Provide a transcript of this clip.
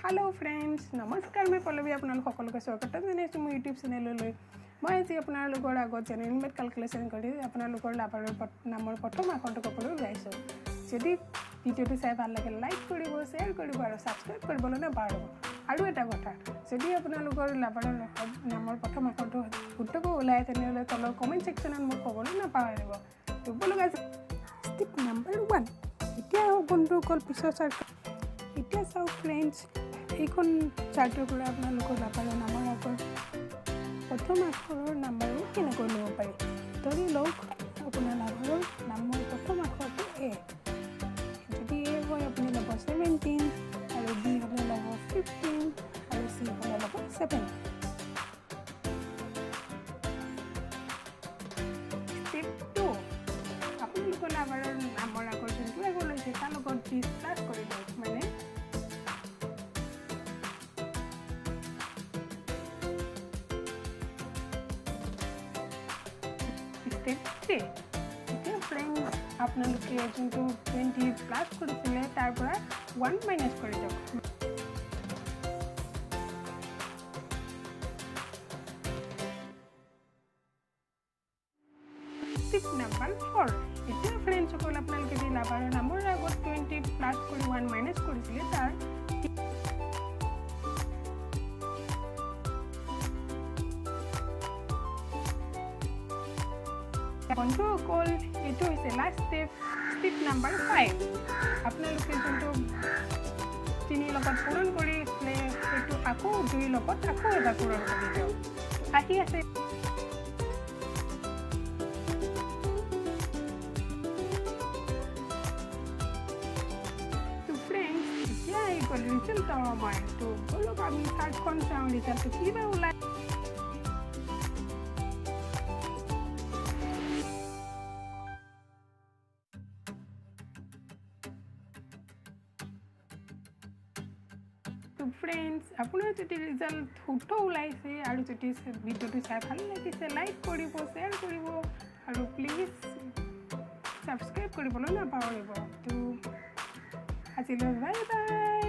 hello friends नमस्कार मैं पल्लवी आपनालोक सकलोके स्वागत जनाइছো মোৰ ইউটিউব চেনেললৈ মই আজি আপোনালোকৰ আগত জেনেৰেল ক্যালকুলেশন কৰি আপোনালোকৰ লাভাৰ নামৰ প্ৰথম আখৰটো ক'বলৈ ওলাইছো যদি ভিডিওটো চাই ভাল লাগে লাইক কৰিব শেয়াৰ কৰিব আৰু সাবস্ক্ৰাইব কৰিবলৈ নাপাহৰিব আৰু এটা কথা যদি আপোনালোকৰ লাভাৰ নামৰ প্ৰথম আখৰটো শুদ্ধকৈ ওলাই তেনেহলে তলৰ কমেন্ট সেকশনত মোক ক'বলৈ নাপাহৰিব তো বলক স্টেপ নাম্বাৰ 1 এতিয়া কোনটো কল পিছৰ চাৰ্ট এতিয়া চাও ফ্ৰেন্ডছ এইখন চাৰ্টৰ পৰা আপোনালোকৰ লাভাৰৰ নামৰ আগৰ প্ৰথম আখৰৰ নাম্বাৰটো কেনেকৈ ল'ব পাৰি ধৰি লওক আপোনাৰ লাভাৰৰ নামৰ প্ৰথম আখৰটো এ যদি এ হয় আপুনি ল'ব 17 আৰু বি হ'লে ল'ব 15 আৰু সি হ'লে ল'ব 7 স্টেপ 2 আপোনালোকৰ লাভাৰৰ নামৰ আগৰ যোনটো আগৰ লৈছে তাৰ লগত 30 প্লাছ কৰি লওক মানে Step 3 এতিয়া ফ্ৰেন্ড আপোনালোকে যোনটো 20 প্লাস কৰিছিলে তাৰ পৰা 1 মাইনাস কৰি দিয়ক Step number 4 এতিয়া ফ্ৰেন্ড সকল আপোনালোকে দি লাভাৰৰ নামৰ আগত 20 প্লাস কৰি 1 মাইনাস কৰিছিলে তাৰ বন্ধু কল এটো হৈছে লাস্ট স্টেপ নাম্বাৰ 5 আপোনালোকে যোনটো তিনি লগত পূৰণ কৰিছিলে সেইটো আকৌ দুই লগত আকৌ এটা পূৰণ কৰি দিয়ক আহি আছে তো ফ্ৰেন্ডছ এতিয়া এই ৰিজাল্ট আমাৰ তো বলক আমি চাৰ্টখন চাওঁ ৰিজাল্টটো কিবা ওলাই তো ফ্ৰেন্ডস আপনাৰ যদি ৰেজাল্ট শুদ্ধ ওলাইছে আৰ যদি ভিডিওটি চাই ভাল লাগিছে লাইক কৰিব শেয়াৰ কৰিব আৰু প্লিজ সাবস্ক্ৰাইব কৰিবলৈ নাপাহৰিব তো আজিলৈ বাই বাই